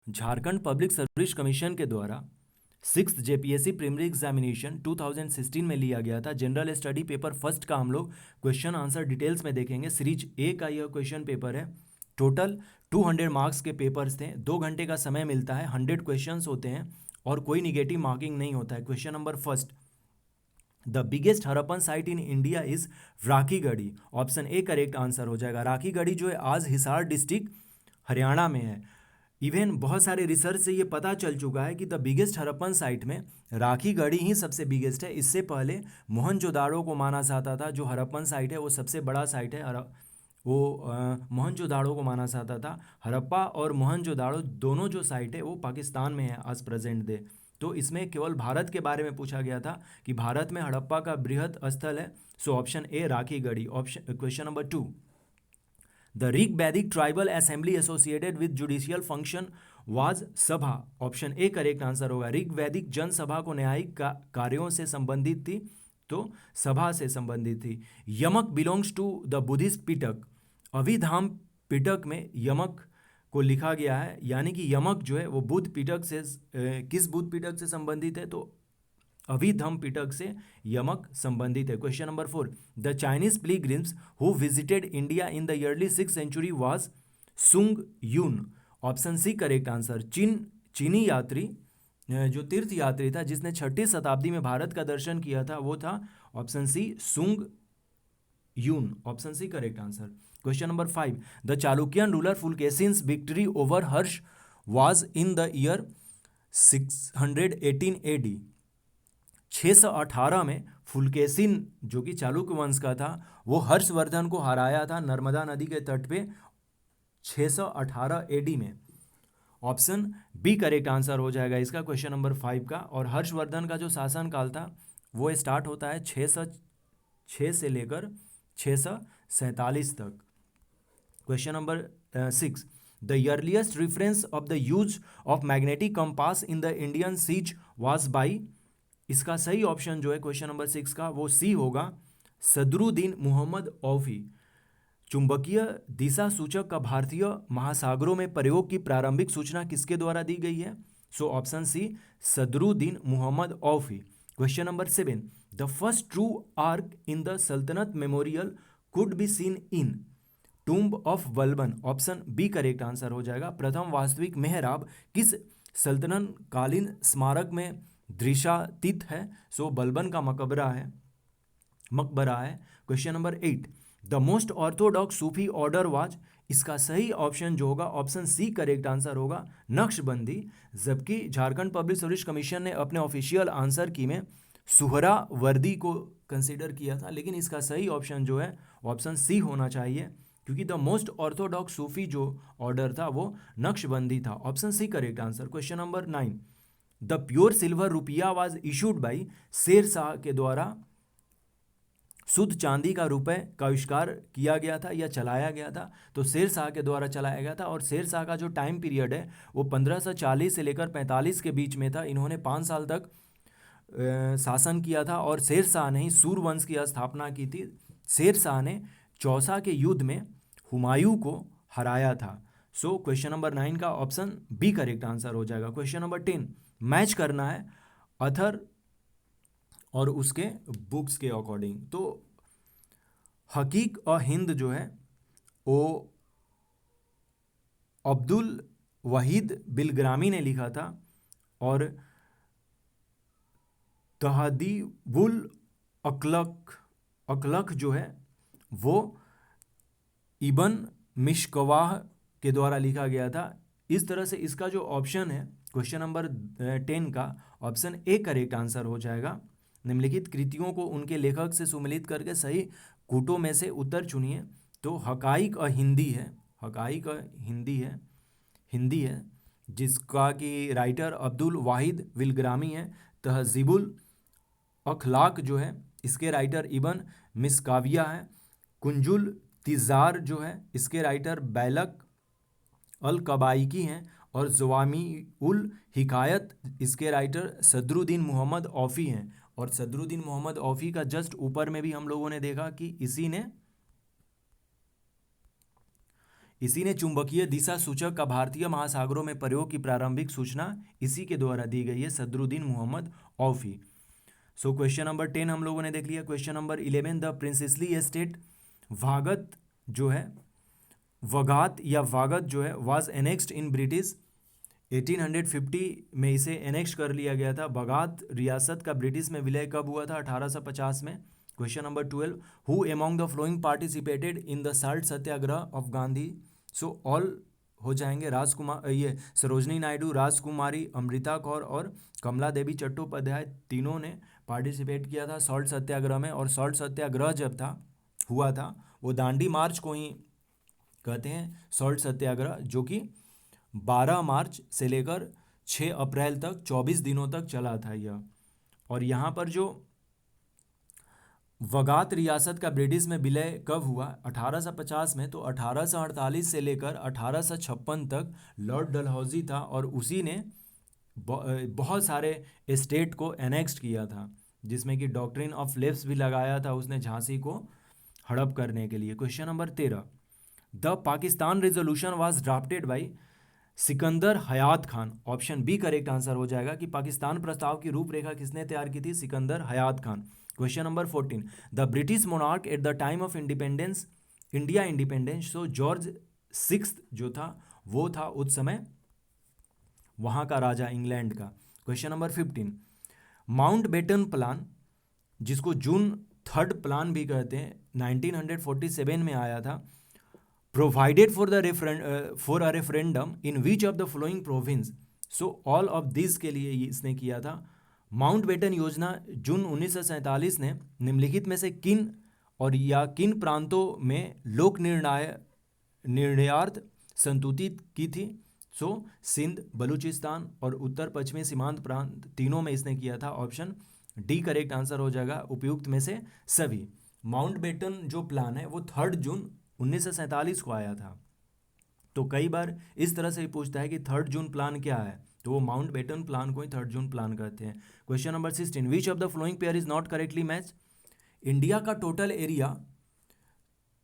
Jharkhand public service commission के द्वारा 6th JPSC preliminary examination 2016 में लिया गया था। जनरल स्टडी पेपर फर्स्ट का हम लोग क्वेश्चन आंसर डिटेल्स में देखेंगे। सीरीज ए का यह क्वेश्चन पेपर है। टोटल 200 मार्क्स के पेपर्स थे। 2 घंटे का समय मिलता है। 100 क्वेश्चंस होते हैं और कोई निगेटिव मार्किंग नहीं होता है। Question number first, the biggest Harappan site in India is Rakhigarhi. Option A correct answer हो जाएगा। राखीगढ़ी जो है आज हिसार डिस्ट्रिक्ट हरियाणा में है। इवन बहुत सारे रिसर्च से ये पता चल चुका है कि द बिगेस्ट हड़प्पन साइट में राखीगढ़ी ही सबसे बिगेस्ट है। इससे पहले मोहनजोदाड़ो को माना जाता था। जो हड़प्पन साइट है वो सबसे बड़ा साइट है। वो मोहनजोदाड़ो को माना जाता था। हड़प्पा और मोहनजोदाड़ो दोनों जो साइट है वो पाकिस्तान में है आज प्रेजेंट डे। तो इसमें केवल भारत के बारे में पूछा गया था कि भारत में हड़प्पा का बृहद स्थल है। So option A Rakhigarhi. Option question number 2, the Rig Vedic tribal assembly associated with judicial function was Sabha. Option A correct answer होगा। ऋग वैदिक जनसभा को न्यायिक कार्यों से संबंधित थी, तो सभा से संबंधित थी। यमक बिलोंग्स टू द बुद्धिस्ट पिटक। अभिधाम पिटक में यमक को लिखा गया है, यानी कि यमक जो है वो बुद्ध पिटक से किस बुद्ध पिटक से संबंधित है, तो अभिधम पिटक से यमक संबंधित है। Question number 4, the Chinese pilgrims who visited India in the early 6th century was Sung Yun. Option C correct answer. चीनी यात्री जो तीर्थ यात्री था जिसने 6ठी शताब्दी में भारत का दर्शन किया था वो था option C Sung Yun. Option C correct answer. Question number 5, the Chalukyan ruler Pulakeshin's victory over Harsha was in the year 618 AD. 618 में फुलकेशिन जो कि चालुक्य वंश का था वो हर्षवर्धन को हराया था नर्मदा नदी के तट पे 618 एडी में। ऑप्शन बी करेक्ट आंसर हो जाएगा इसका क्वेश्चन नंबर 5 का। और हर्षवर्धन का जो शासन काल था वो स्टार्ट होता है 606 से लेकर 647 तक। Question number 6, the earliest reference of the use of magnetic compass in the Indian seas was by. इसका सही ऑप्शन जो है क्वेश्चन नंबर 6 का वो सी होगा, सदरुद्दीन मोहम्मद औफी। चुंबकीय दिशा सूचक का भारतीय महासागरों में प्रयोग की प्रारंभिक सूचना किसके द्वारा दी गई है? So option C, Sadruddin Mohammad Aufi. Question number 7, the first true arch in the sultanate memorial could be seen in tomb of Balban. Option B correct answer हो जाएगा। प्रथम वास्तविक मेहराब किस सल्तनत कालीन स्मारक में दृश्यातीत है? सो बलबन का मकबरा है। Question number 8, the most Orthodox Sufi order was. इसका सही ऑप्शन जो होगा ऑप्शन सी करेक्ट आंसर होगा, नक्शबंदी। जबकि झारखंड पब्लिक सर्विस कमीशन ने अपने ऑफिशियल आंसर की में सुहरावर्दी को कंसीडर किया था, लेकिन इसका सही ऑप्शन जो है ऑप्शन सी होना चाहिए, क्योंकि द मोस्ट ऑर्थोडॉक्स सूफी जो ऑर्डर था वो नक्शबंदी था। Option C correct answer. Question number 9, the pure silver rupiya was issued by. Sher Shah के द्वारा शुद्ध चांदी का रुपए का आविष्कार किया गया था या चलाया गया था? तो शेर शाह के द्वारा चलाया गया था। और शेर शाह का जो टाइम पीरियड है वो 1540 से लेकर 45 के बीच में था। इन्होंने 5 साल तक शासन किया था और शेर शाह ने ही सूरवंश की स्थापना की थी। शेर शाह ने चौसा के युद्ध में हुमायूं को हराया था। सो क्वेश्चन नंबर 9 का ऑप्शन बी करेक्ट आंसर हो जाएगा। क्वेश्चन नंबर 10, मैच करना है अथर और उसके बुक्स के अकॉर्डिंग। तो हकीक और हिंद जो है वो अब्दुल वहीद बिलग्रामी ने लिखा था और तहदीबुल अकलक जो है वो इबन मिशकवाह के द्वारा लिखा गया था। इस तरह से इसका जो ऑप्शन है क्वेश्चन नंबर 10 का ऑप्शन ए करेक्ट आंसर हो जाएगा। निम्नलिखित कृतियों को उनके लेखक से सुमेलित करके सही कूटों में से उत्तर चुनिए। तो हकाइक और हिंदी है, हकाइक और हिंदी है जिसका कि राइटर अब्दुल वाहिद बिलग्रामी है। तहजीबुल अखलाक जो है इसके राइटर इबन मिसकाविया है। कुंजुल तिजार जो है इसके राइटर बैलक अल कबाइकी हैं। और जवामी उल हिकायत इसके राइटर सदरुद्दीन मोहम्मद औफी हैं। और सदरुद्दीन मोहम्मद औफी का जस्ट ऊपर में भी हम लोगों ने देखा कि इसी ने चुंबकीय दिशा सूचक का भारतीय महासागरों में प्रयोग की प्रारंभिक सूचना इसी के द्वारा दी गई है, Sadruddin Mohammad Aufi. So question number 10 हम लोगों ने देख लिया। Question number 11, the princely estate वागत जो है वगात या वागत जो है वाज एनेक्स्ड इन ब्रिटिश 1850 में इसे एनेक्स कर लिया गया था। बगात रियासत का ब्रिटिश में विलय कब हुआ था? 1850 में। Question number 12, who among the flowing participated in the salt Satyagraha of Gandhi? So all हो जाएंगे राजकुमार, ये सरोजनी नायडू, राजकुमारी अमृता कौर और कमला देवी चट्टोपाध्याय, तीनों ने पार्टिसिपेट किया था सॉल्ट सत्याग्रह में। और सॉल्ट सत्याग्रह जब हुआ था वो दांडी मार्च को ही कहते हैं सॉल्ट सत्याग्रह, जो कि 12 मार्च से लेकर 6 अप्रैल तक 24 दिनों तक चला था यह। और यहाँ पर जो वगात रियासत का ब्रिटिश में विलय कब हुआ? 1850 में। तो 1848 से लेकर 1856 तक लॉर्ड डलहौजी था और उसी ने बहुत सारे स्टेट को एनेक्स्ड किया था, जिसमें कि डॉक्ट्रिन ऑफ लेफ्ट भी लगाया था उसने झांसी को हड़प करने के लिए। Question number 13, the Pakistan resolution was drafted by Sikandar Hayat Khan. Option B correct answer हो जाएगा कि पाकिस्तान प्रस्ताव की रूपरेखा किसने तैयार की थी? Sikandar Hayat Khan. Question number 14, the British monarch at the time of independence India independence. So George 6 जो था वो था उस समय वहाँ का राजा इंग्लैंड का। Question number 15, Mountbatten plan, जिसको जून 3 प्लान भी कहते हैं, 1947 में आया था। Provided for a referendum in which of the flowing province. So all of this के लिए इसने किया था। माउंट बेटन योजना जून 1947 ने निम्नलिखित में से किन और या किन प्रांतों में लोक निर्णयार्थ संतुतित की थी? सो सिंध, बलूचिस्तान और उत्तर पश्चिमी सीमांत प्रांत, तीनों में इसने किया था। ऑप्शन डी करेक्ट आंसर हो जाएगा उपयुक्त में से सभी। माउंट बेटन जो प्लान है वो 3 जून 1947 को आया था। तो कई बार इस तरह से ही पूछता है कि 3 जून प्लान क्या है, तो वो माउंट बेटन प्लान को ही 3 जून प्लान कहते हैं। Question number 16, which of the following pair is not correctly match? India का टोटल एरिया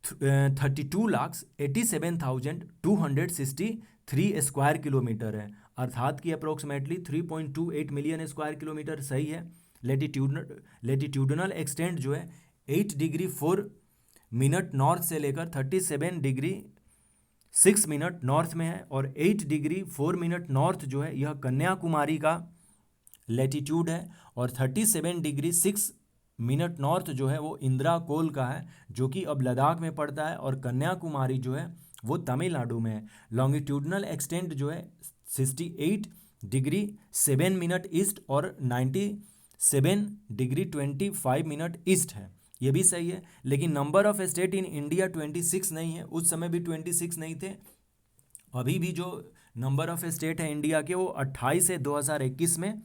32,87,263 स्क्वायर किलोमीटर है, अर्थात कि अप्रोक्सीमेटली 3.28 मिलियन स्क्वायर किलोमीटर सही है। लेटिट्यूडनल एक्सटेंट जो है 8 डिग्री 4 मिनट नॉर्थ से लेकर 37 डिग्री 6 मिनट नॉर्थ में है, और 8 डिग्री 4 मिनट नॉर्थ जो है यह कन्याकुमारी का लेटिट्यूड है, और 37 डिग्री 6 मिनट नॉर्थ जो है वो इंदिरा कोल का है, जो कि अब लद्दाख में पड़ता है, और कन्याकुमारी जो है वो तमिलनाडु में है। लॉन्गिट्यूडनल एक्सटेंट जो है 68 डिग्री 7 मिनट ईस्ट और 97 डिग्री 25 मिनट ईस्ट है, ये भी सही है। लेकिन number of state in India 26 नहीं है, उस समय भी 26 नहीं थे। अभी भी जो नंबर ऑफ स्टेट है इंडिया के वो 28 है 2021 में,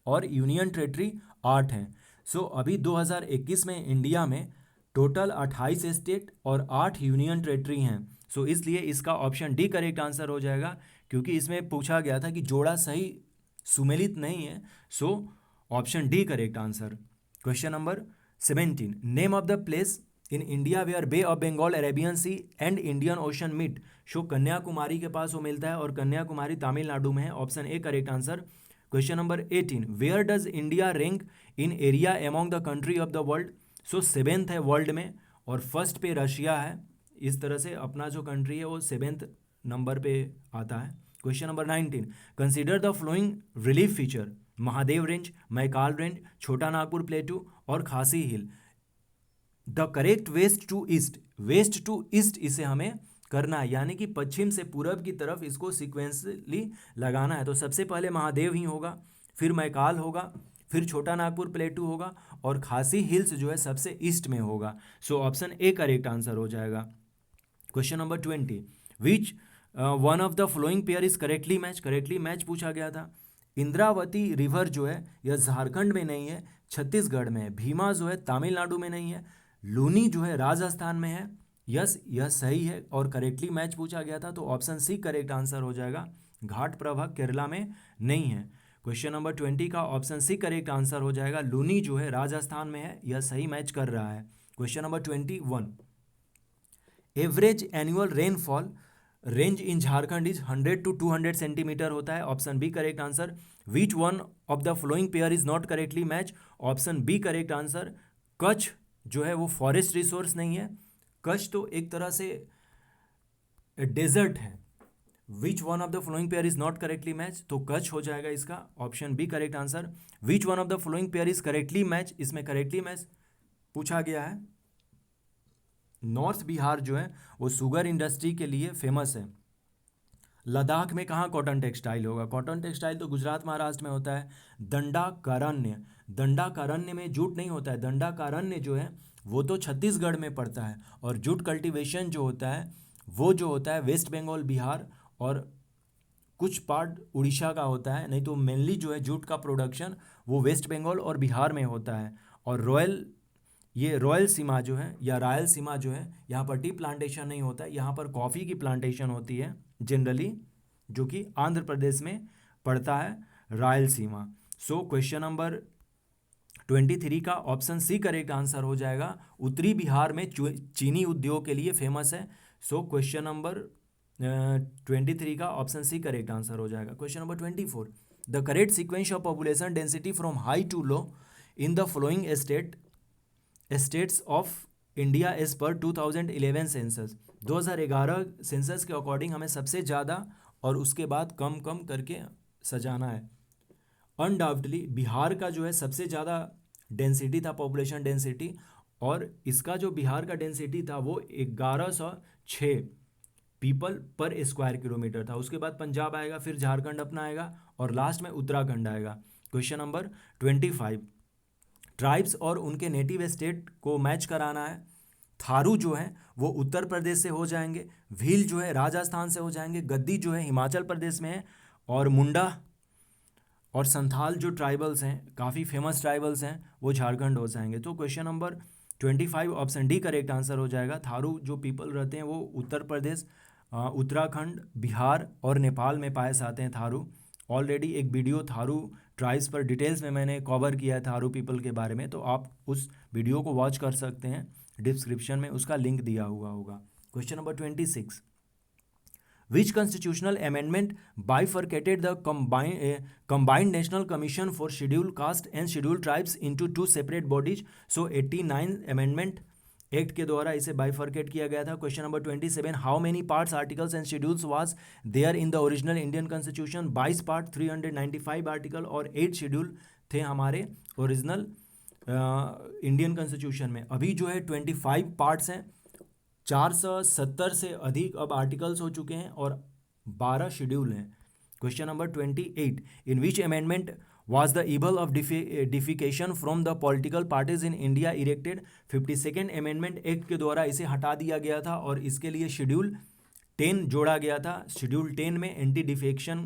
और यूनियन टेरेटरी 8 हैं। सो अभी 2021 में इंडिया में टोटल 28 स्टेट और 8 यूनियन टेरेटरी हैं। सो इसलिए इसका ऑप्शन डी करेक्ट आंसर हो जाएगा, क्योंकि इसमें पूछा गया था कि जोड़ा सही सुमेलित नहीं है। So option D correct answer. Question number 17, name of the place in India where bay of Bengal, Arabian sea and Indian ocean meet. So Kanyakumari के पास वो मिलता है, और कन्याकुमारी तमिलनाडु में है। Option A correct answer. Question number 18, where does India rank in area among the country of the world. So 7th है world में, और फर्स्ट पे रशिया है। इस तरह से अपना जो कंट्री है वो 7th नंबर पे आता है। Question number 19, consider the following relief feature. Mahadev range, Maikal range, Chota Nagpur plateau और Khasi hill. The correct west to east इसे हमें करना है, यानी कि पश्चिम से पूरब की तरफ इसको सिक्वेंसली लगाना है। तो सबसे पहले महादेव ही होगा, फिर मैकाल होगा, फिर छोटा नागपुर प्लेटू होगा, और खासी हिल्स जो है सबसे ईस्ट में होगा। सो ऑप्शन ए करेक्ट आंसर हो जाएगा। Question number 20, which one of the following pair is correctly match पूछा गया था। इंद्रावती रिवर जो है यह झारखंड में नहीं है, छत्तीसगढ़ में है। भीमा जो है तमिलनाडु में नहीं है। लूनी जो है राजस्थान में है। यस, यह सही है और करेक्टली मैच पूछा गया था, तो ऑप्शन सी करेक्ट आंसर हो जाएगा। घाट प्रभा केरला में नहीं है। क्वेश्चन नंबर 20 का ऑप्शन सी करेक्ट आंसर हो जाएगा। लूनी जो है राजस्थान में है, यह सही मैच कर रहा है। Question number 21, average annual rainfall range in Jharkhand is 100 to 200 centimetre होता है, option B correct answer. Which one of the following pair is not correctly match, option B correct answer. Kutch जो है वो फॉरेस्ट रिसोर्स नहीं है, कच्छ तो एक तरह से डेजर्ट है। Which one of the following pair is not correctly match, तो कच्छ हो जाएगा इसका, option B correct answer. Which one of the following pair is correctly match, इसमें करेक्टली मैच पूछा गया है। नॉर्थ बिहार जो है वो शुगर इंडस्ट्री के लिए फेमस है। लद्दाख में कहाँ कॉटन टेक्सटाइल होगा, कॉटन टेक्सटाइल तो गुजरात महाराष्ट्र में होता है। दंडाकारण्य, दंडाकारण्य में जूट नहीं होता है, दंडाकारण्य जो है वो तो छत्तीसगढ़ में पड़ता है, और जूट कल्टीवेशन जो होता है वो जो होता है वेस्ट बंगाल, बिहार और कुछ पार्ट उड़ीसा का होता है, नहीं तो मेनली जो है जूट का प्रोडक्शन वो वेस्ट बंगाल और बिहार में होता है। और रॉयल सीमा जो है या रायल सीमा जो है, यहाँ पर टी प्लांटेशन नहीं होता है, यहाँ पर कॉफ़ी की प्लांटेशन होती है जनरली, जो कि आंध्र प्रदेश में पड़ता है रायल सीमा। सो क्वेश्चन नंबर 23 का ऑप्शन सी करेक्ट आंसर हो जाएगा। उत्तरी बिहार में चीनी उद्योग के लिए फेमस है। सो क्वेश्चन नंबर 23 का ऑप्शन सी करेक्ट आंसर हो जाएगा। Question number 24, the correct sequence of population density from high to low in the following states of India as per 2011 census. 2011 census के अकॉर्डिंग हमें सबसे ज़्यादा और उसके बाद कम कम करके सजाना है। अनडाउटली बिहार का जो है सबसे ज़्यादा डेंसिटी था, पॉपुलेशन डेंसिटी, और इसका जो बिहार का डेंसिटी था वो 1106 पीपल पर स्क्वायर किलोमीटर था। उसके बाद पंजाब आएगा, फिर झारखंड अपना आएगा, और लास्ट में उत्तराखंड आएगा। क्वेश्चन नंबर 25, ट्राइब्स और उनके नेटिव स्टेट को मैच कराना है। थारू जो है वो उत्तर प्रदेश से हो जाएंगे, भील जो है राजस्थान से हो जाएंगे, गद्दी जो है हिमाचल प्रदेश में है, और मुंडा और संथाल जो ट्राइबल्स हैं, काफ़ी फेमस ट्राइबल्स हैं, वो झारखंड हो जाएंगे। तो question number 25 option D correct answer हो जाएगा। थारू जो पीपल रहते हैं वो उत्तर प्रदेश, उत्तराखंड, बिहार और नेपाल में पाए जाते हैं थारू। ऑलरेडी एक वीडियो थारू ट्राइब्स पर डिटेल्स में मैंने कवर किया है थारू पीपल के बारे में, तो आप उस वीडियो को वॉच कर सकते हैं, डिस्क्रिप्शन में उसका लिंक दिया हुआ होगा। Question number 26, which constitutional amendment bifurcated the combined National Commission for Scheduled Caste and Scheduled Tribes into two separate bodies? So 89 amendment act के द्वारा इसे बाइफर्केट किया गया था। Question number 27, how many parts, articles and schedules was there in the original Indian constitution? 22 part, 395 article और 8 schedule थे हमारे original Indian constitution में। अभी जो है 25 पार्ट्स हैं, 470 से अधिक अब आर्टिकल्स हो चुके हैं, और 12 शेड्यूल हैं। Question number 28, in which amendment was the evil of defecation from the political parties in India erected? 52nd amendment act के द्वारा इसे हटा दिया गया था, और इसके लिए शेड्यूल 10 जोड़ा गया था। शेड्यूल 10 में एंटी डिफेक्शन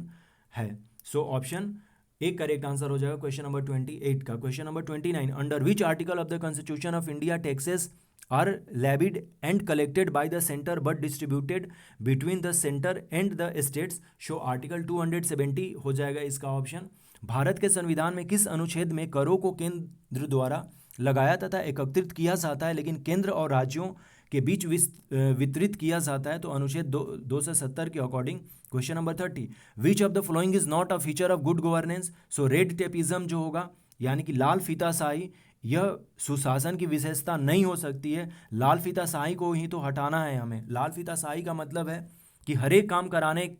है। सो ऑप्शन एक करेक्ट आंसर हो जाएगा क्वेश्चन नंबर 28 का। Question number 29, under which article of the constitution of India taxes are levied and collected by the centre but distributed between the centre and the states? So article 270 हो जाएगा इसका option. Bharat के संविधान में किस अनुच्छेद में करों को केंद्र द्वारा लगाया तथा एकत्रित किया जाता है लेकिन केंद्र और राज्यों के बीच वितरित किया जाता है? तो अनुच्छेद 270 के according. Question number 30, which of the following is not a feature of good governance? So red tapism जो होगा, यानी कि लाल फीताशाही, यह सुशासन की विशेषता नहीं हो सकती है। लाल फीताशाही को ही तो हटाना है हमें। लाल फीताशाही का मतलब है कि हर एक काम कराने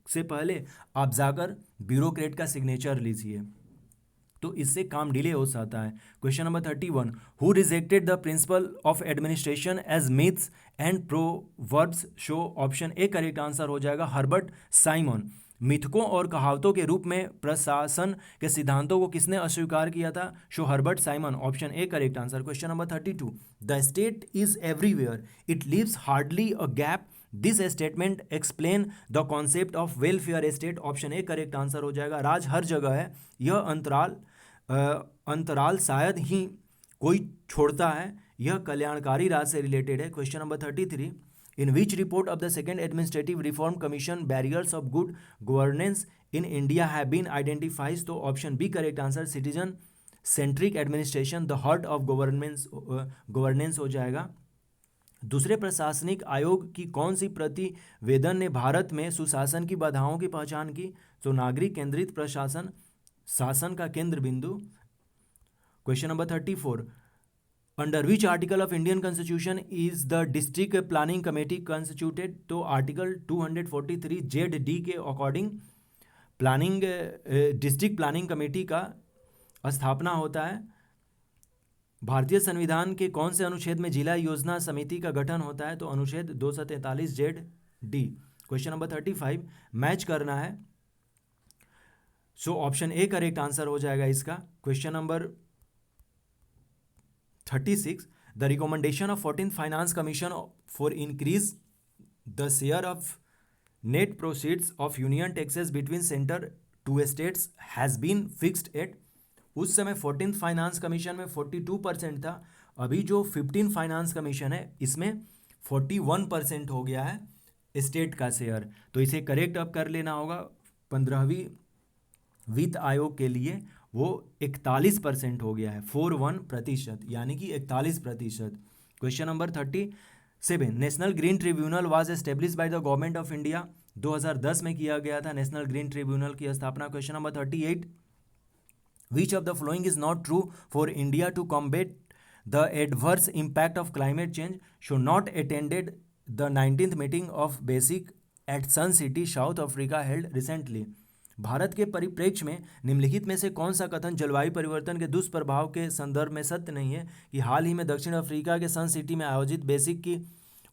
से पहले आप जाकर ब्यूरोक्रेट का सिग्नेचर लीजिए, तो इससे काम डिले हो जाता है। Question number 31, who rejected the principle of administration as myths and proverbs? So option A correct answer हो जाएगा, हर्बर्ट साइमन। मिथकों और कहावतों के रूप में प्रशासन के सिद्धांतों को किसने अस्वीकार किया था? Show Herbert Simon, option A correct answer. Question number 32, the state is everywhere, it leaves hardly a gap, this statement explain the concept of welfare state? Option A correct answer हो जाएगा, राज हर जगह है, यह अंतराल शायद ही कोई छोड़ता है, यह कल्याणकारी राज से रिलेटेड है। Question number 33, in which report of the second administrative reform commission barriers of good governance in India have been identifies? तो option B correct answer, citizen centric administration the heart of governance हो जाएगा। दूसरे प्रशासनिक आयोग की कौन सी प्रतिवेदन ने भारत में सुशासन की बाधाओं की पहचान की? तो नागरिक केंद्रित प्रशासन, शासन का केंद्र बिंदु। Question number 34, under which article of Indian constitution is the district planning committee constituted? तो आर्टिकल 243 जेड डी के according planning district planning committee का स्थापना होता है। भारतीय संविधान के कौन से अनुच्छेद में जिला योजना समिति का गठन होता है? तो अनुच्छेद 243 Z D. Question number 35, match करना है, so option A correct answer हो जाएगा इसका। Question number 36, the recommendation of 14th finance commission for increase the share of net proceeds of union taxes between centre to states has been fixed at? उस समय 14th finance commission में 42% था, अभी जो 15th finance commission है इसमें 41% हो गया है स्टेट का शेयर। तो इसे करेक्ट अब कर लेना होगा। 15वीं वित्त आयोग के लिए वो 41% हो गया है, 41%, यानी कि 41%। Question number 37, national green tribunal was establish by the government of India? 2010 में किया गया था नेशनल ग्रीन ट्रिब्यूनल की स्थापना। Question number 38, which of the following is not true for India to combat the adverse impact of climate change? Should not attended the 19th meeting of BASIC at Sun City, South Africa held recently? Bharat के परिप्रेक्ष्य में निम्नलिखित में से कौन सा कथन जलवायु परिवर्तन के दुष्प्रभाव के संदर्भ में सत्य नहीं है? कि हाल ही में दक्षिण अफ्रीका के सन सिटी में आयोजित बेसिक की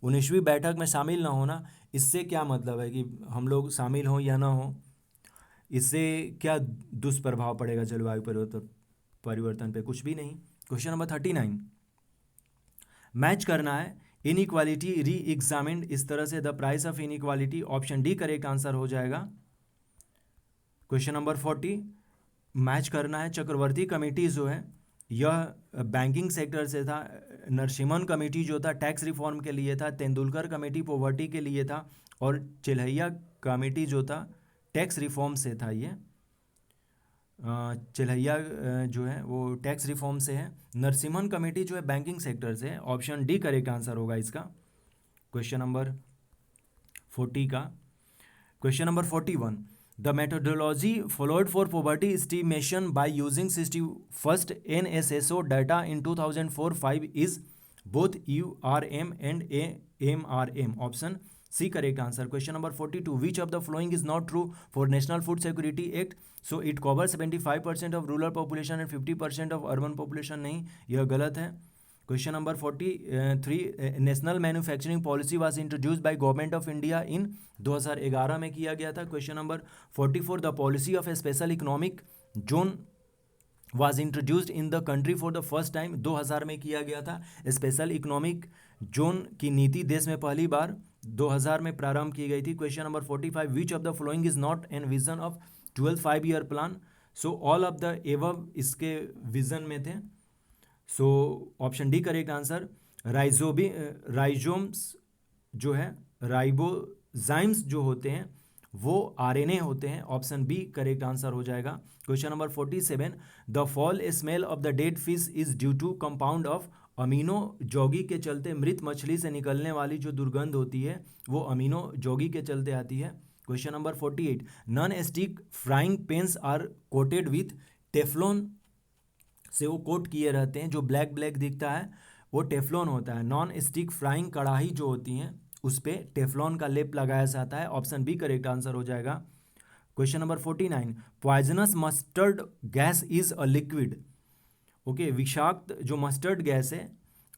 19वीं बैठक में शामिल न होना, इससे क्या मतलब है कि हम लोग शामिल हों या ना हों, इससे क्या दुष्प्रभाव पड़ेगा जलवायु परिवर्तन पे? कुछ भी नहीं। क्वेश्चन नंबर 39, मैच करना है, इनइक्वालिटी री एग्जामिन्ड इस तरह से, the price of inequality. Option D correct answer हो जाएगा। क्वेश्चन नंबर 40, मैच करना है, चक्रवर्ती कमेटी जो है यह बैंकिंग सेक्टर से था, नरसिम्हन कमेटी जो था टैक्स रिफॉर्म के लिए था, तेंदुलकर कमेटी पॉवर्टी के लिए था, और चिल्हैया कमेटी जो था टैक्स रिफॉर्म से था। ये चिल्हैया जो है वो टैक्स रिफॉर्म से है, नरसिम्हन कमेटी जो है बैंकिंग सेक्टर से है। ऑप्शन डी करेक्ट आंसर होगा इसका क्वेश्चन नंबर 40 का। Question number 41, the methodology followed for poverty estimation by using 61st NSSO data in 2004-5 is both URM and AMRM? Option C correct answer. Question number 42, which of the following is not true for national food security act? So it cover 75% of rural population and 50% of urban population. नहीं, यह गलत है। Question number 43, national manufacturing policy was introduced by government of India in 2011 में किया गया था। Question number 44, the policy of A special economic zone was introduced in the country for the first time? 2000 में किया गया था। स्पेशल इकोनॉमिक जोन की नीति देश में पहली बार 2000 में प्रारंभ की गई थी। Question number 45, which of the following is not N vision of 12th 5-year plan? So all of the above इसके विजन में थे। सो option D correct answer. Rhizomes जो है, राइबोजाइम्स जो होते हैं वो RNA होते हैं। ऑप्शन बी करेक्ट आंसर हो जाएगा। Question number 47, the foul smell of the dead fish is due to compound of amino जोगी के चलते मृत मछली से निकलने वाली जो दुर्गंध होती है वो अमीनो जोगी के चलते आती है। Question number 48, non stick frying pans are coated with Teflon से वो कोट किए रहते हैं, जो ब्लैक ब्लैक दिखता है वो टेफ्लॉन होता है। नॉन स्टिक फ्राइंग कढ़ाई जो होती हैं उस पर टेफ्लॉन का लेप लगाया जाता है। ऑप्शन बी करेक्ट आंसर हो जाएगा। Question number 49, poisonous mustard gas is a liquid? Okay, विषाक्त जो मस्टर्ड गैस है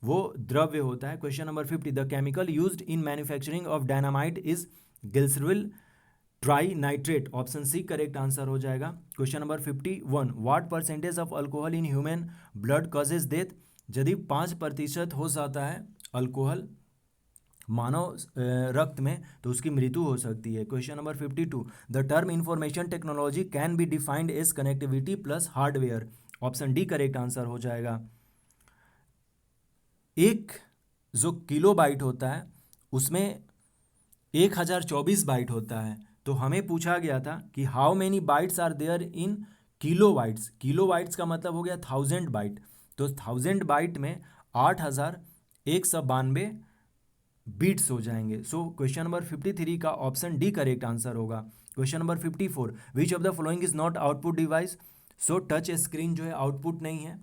वो द्रव्य होता है। Question number 50, the chemical used in manufacturing of dynamite is glycerol trinitrate. Option C correct answer हो जाएगा। Question number 51, what percentage of alcohol in human blood causes death? यदि 5% हो जाता है अल्कोहल मानव रक्त में तो उसकी मृत्यु हो सकती है। Question number 52, the term information technology can be defined as connectivity plus hardware. Option D correct answer हो जाएगा। एक जो किलो बाइट होता है उसमें 1024 बाइट होता है, तो हमें पूछा गया था कि how many bytes are there in kilobytes. Kilobytes का मतलब हो गया 1000 बाइट, तो 1000 बाइट में 8192 बीट्स हो जाएंगे। सो क्वेश्चन नंबर 53 का ऑप्शन डी करेक्ट आंसर होगा। Question number 54, which of the following is not output device. So touch screen जो है आउटपुट नहीं है।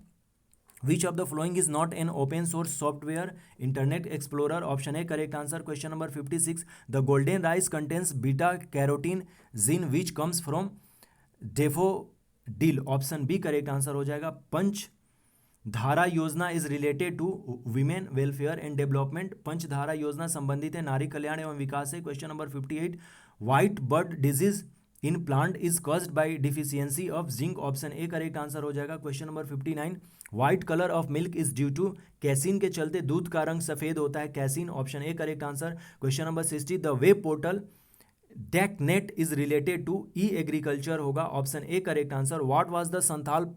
Which of the following is not an open source software, internet explorer, option A correct answer. Question number 56, the golden rice contains beta carotene जिन which comes from daffodil, option B correct answer हो जाएगा। पंच धारा योजना is related to women welfare and development, Panchdhara योजना संबंधित है नारी कल्याण एवं विकास से। Question number 58, white bird disease in plant is caused by deficiency of zinc, option A correct answer हो जाएगा। Question number 59, white colour of milk is due to casein के चलते दूध का रंग सफेद होता है, casein, option A correct answer. Question number 60, the web portal DACNET is related to e agriculture होगा, option A correct answer. What was the Santhal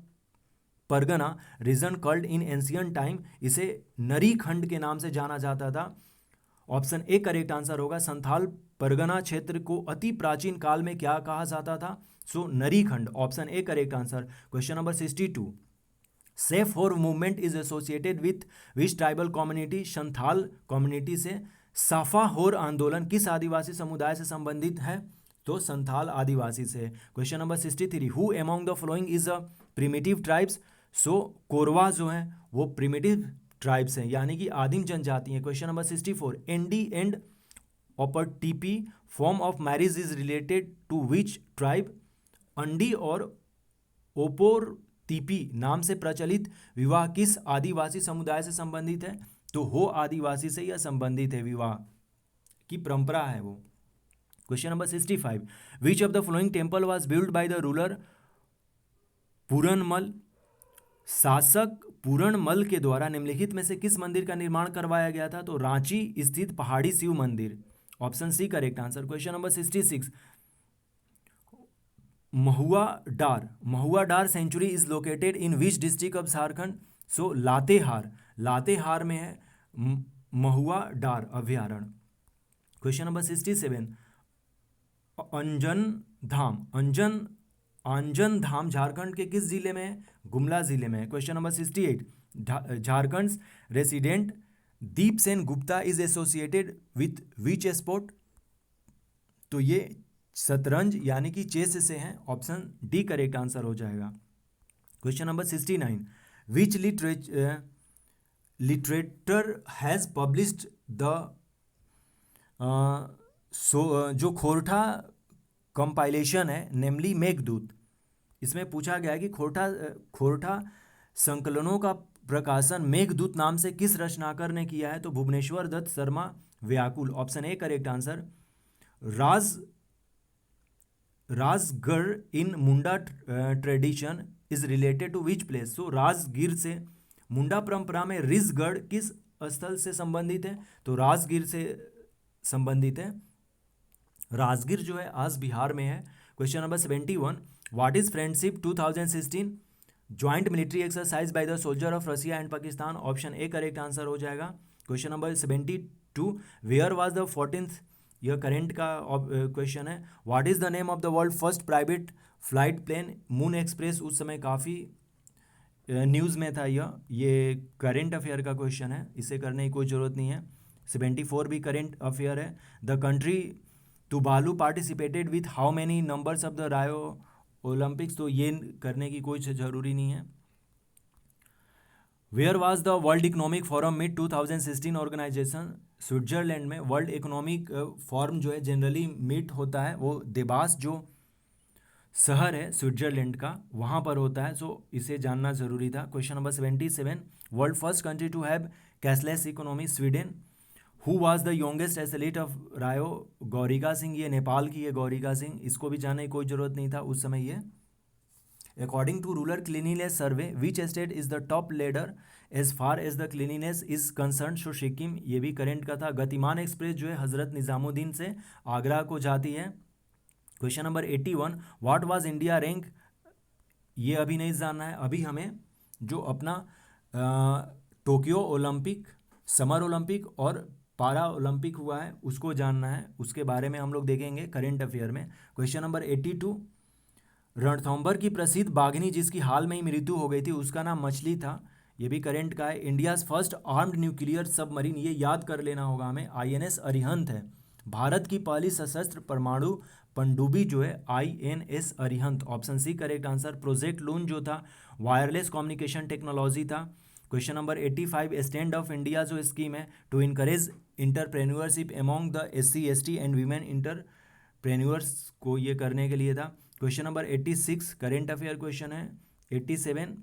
Pargana reason called in ancient time, इसे नरी खंड के नाम से जाना जाता था, ऑप्शन ए करेक्ट आंसर होगा। संथाल परगना क्षेत्र को अति प्राचीन काल में क्या कहा जाता था, so Nari Khand, option A correct answer. Question number 62, Safa Hor movement is associated with which tribal community, Santhal community से। साफा होर आंदोलन किस आदिवासी समुदाय से संबंधित है, तो संथाल आदिवासी से। Question number 63, who among the following is a primitive tribes, so Korwa जो है वो प्रिमिटिव ट्राइब्स हैं यानी कि आदिम जनजाति हैं। Question number 64, Andi and Oportipi form of marriage is related to which tribe, Andi और ओपोरतीपी नाम से प्रचलित विवाह किस आदिवासी समुदाय से संबंधित है, तो हो आदिवासी से यह संबंधित है, विवाह की परंपरा है वो। Question number 65, which of the following temple was build by the ruler Puranmal, शासक पूरणमल के द्वारा निम्नलिखित में से किस मंदिर का निर्माण करवाया गया था, तो रांची स्थित Pahari Shiv Mandir, option C correct answer. Question number 66, Mahua Dar sanctuary is located in which district of Jharkhand, so Latehar में है महुआ डार अभ्यारण्य। क्वेश्चन नंबर 67, अंजन धाम झारखंड के किस जिले में है, गुमला जिले में है। Question number 68, Jharkhand resident Deep Sengupta is associated with which sport, तो ये शतरंज यानी कि चेस से हैं, ऑप्शन डी करेक्ट आंसर हो जाएगा। Question number 69, which लिटरेटर has published the जो खोरठा कंपाइलेशन है नेमली मेघदूत, इसमें पूछा गया है कि खोरठा संकलनों का प्रकाशन मेघदूत नाम से किस रचनाकार ने किया है, तो Bhubaneswar Dutt Sharma Vyakul, option A correct answer. Rajgarh in Munda tradition is related to which place, so Rajgir से मुंडा परंपरा में रिजगढ़ किस स्थल से संबंधित है, तो राजगीर से संबंधित है, राजगीर जो है आज बिहार में है। Question number 71, what is friendship 2016 joint military exercise by the soldier of Russia and Pakistan, option A correct answer हो जाएगा। Question number 72, where was the 14th, यह करेंट का क्वेश्चन है। What is the name of the world first private flight plane, moon express उस समय काफ़ी news में था, ये करेंट अफेयर का क्वेश्चन है, इसे करने की कोई ज़रूरत नहीं है। 74 भी करेंट अफेयर है। The country Tuvalu participated with how many numbers of the Rio Olympics, तो ये करने की कोई ज़रूरी नहीं है। Where was the world economic forum meet 2016 organization, Switzerland में वर्ल्ड इकोनॉमिक फोरम जो है जनरली मीट होता है वो देबास जो शहर है स्विट्जरलैंड का वहाँ पर होता है, सो इसे जानना ज़रूरी था। Question number 77, world first country to have cashless economy Sweden, who was the youngest athlete of Rio, Gaurika Singh, ये नेपाल की है गौरिका सिंह, इसको भी जानने की कोई ज़रूरत नहीं था उस समय ये। According to rural cleanliness survey which state is the top leader as far as the cleanliness is concern, so Sikkim, ये भी करेंट का था। गतिमान एक्सप्रेस जो है हजरत निज़ामुद्दीन से आगरा को जाती है। Question number 81, what was India rank, ये अभी नहीं जानना है, अभी हमें जो अपना टोक्यो ओलंपिक, समर ओलंपिक और पारा ओलंपिक हुआ है उसको जानना है, उसके बारे में हम लोग देखेंगे करेंट अफेयर में। क्वेश्चन नंबर 82, रणथंभौर की प्रसिद्ध बाघिनी जिसकी हाल में ही मृत्यु हो गई थी उसका नाम मछली था, ये भी करंट का है। India's first armed nuclear submarine, ये याद कर लेना होगा हमें, INS अरिहंत है। भारत की पहली सशस्त्र परमाणु पनडुब्बी जो है INS Arihant, option C correct answer. Project Loon जो था वायरलेस कम्युनिकेशन टेक्नोलॉजी था। Question number 85, stand of India जो स्कीम है to encourage entrepreneurship among the SC ST and women entrepreneurs को ये करने के लिए था। Question number 86 current affair question है। 87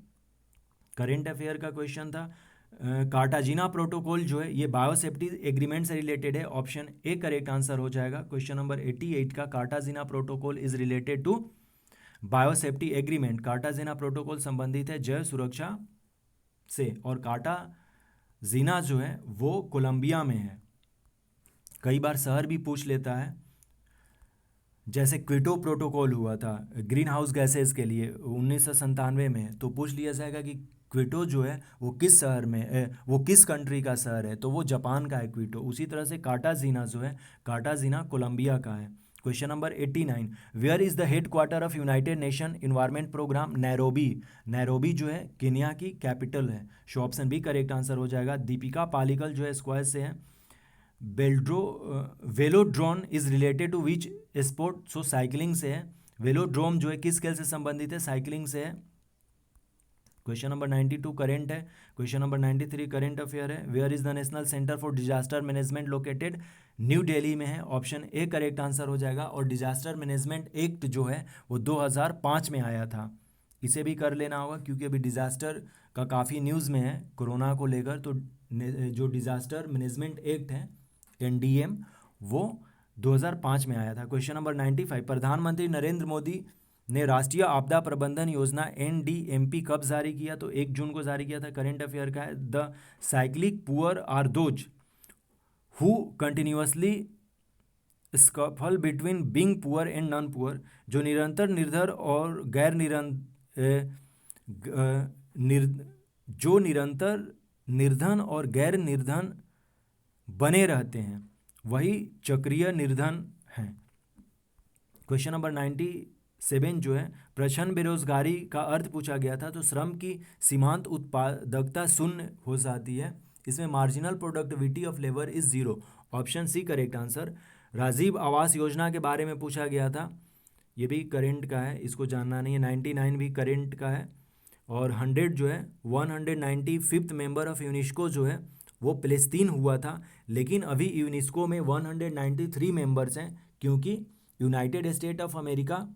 करेंट अफेयर का क्वेश्चन था। कार्टाजीना प्रोटोकॉल जो है ये बायोसेफ्टी एग्रीमेंट से रिलेटेड है, ऑप्शन ए करेक्ट आंसर हो जाएगा। क्वेश्चन नंबर 88 का Cartagena protocol is related to biosafety agreement. Cartagena protocol संबंधित है जैव सुरक्षा से, और कार्टाजीना जो है वो कोलंबिया में है। कई बार शहर भी पूछ लेता है, जैसे क्विटो प्रोटोकॉल हुआ था ग्रीन हाउस गैसेज के लिए 1997 में, तो पूछ लिया जाएगा कि क्विटो जो है वो किस शहर में वो किस कंट्री का शहर है, तो वो जापान का है क्विटो। उसी तरह से कार्टाजीना जो है, कार्टाजीना कोलंबिया का है। Question number 89, where is the head quarter of United Nation environment program? Nairobi. Nairobi जो है केन्या की कैपिटल है, so option B correct answer हो जाएगा। दीपिका पालिकल जो है स्क्वायर से है। Velodrome is related to which sport? So cycling से है। वेलोड्रोम जो है किस खेल से संबंधित है? साइकिलिंग से है। क्वेश्चन नंबर 92 करेंट है। क्वेश्चन नंबर 93 करेंट अफेयर है। Where is the national centre for disaster management located? New Delhi में है, ऑप्शन ए करेक्ट आंसर हो जाएगा। और डिजास्टर मैनेजमेंट एक्ट जो है वो 2005 में आया था। इसे भी कर लेना होगा क्योंकि अभी डिजास्टर का काफ़ी न्यूज़ में है कोरोना को लेकर। तो जो डिजास्टर मैनेजमेंट एक्ट है NDM वो 2005 में आया था। क्वेश्चन नंबर 95, प्रधानमंत्री नरेंद्र मोदी ने राष्ट्रीय आपदा प्रबंधन योजना NDMP कब जारी किया? तो 1 जून को जारी किया था। करंट अफेयर का है। The cyclic poor are those who continuously scuffle between being poor and non poor. जो निरंतर निर्धर और गैर जो निरंतर निर्धन और गैर निर्धन बने रहते हैं वही चक्रीय निर्धन हैं। क्वेश्चन नंबर 97 जो है प्रछन्न बेरोजगारी का अर्थ पूछा गया था। तो श्रम की सीमांत उत्पादकता शून्य हो जाती है। इसमें marginal productivity of labour is 0, option C correct answer. Rajiv Awas योजना के बारे में पूछा गया था, ये भी करेंट का है, इसको जानना नहीं है। 99 भी करेंट का है। और 100 जो है 195th मेंबर ऑफ यूनेस्को जो है वो फ़लस्तीन हुआ था, लेकिन अभी यूनेस्को में 193 मेंबर्स हैं क्योंकि यूनाइटेड स्टेट ऑफ अमेरिका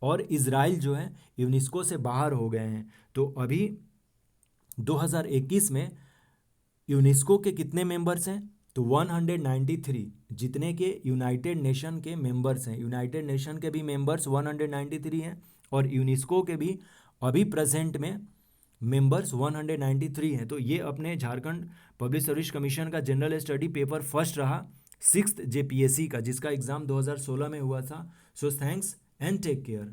और इज़राइल जो है यूनेस्को से बाहर हो गए हैं। तो अभी 2021 में यूनेस्को के कितने मेंबर्स हैं? तो 193, जितने के यूनाइटेड नेशन के मेंबर्स हैं। यूनाइटेड नेशन के भी मेंबर्स 193 हैं और यूनेस्को के भी अभी प्रेजेंट में मेंबर्स 193 हैं। तो ये अपने झारखंड पब्लिक सर्विस कमीशन का जनरल स्टडी पेपर फर्स्ट रहा 6th JPSC का, जिसका एग्ज़ाम 2016 में हुआ था। So thanks and take care.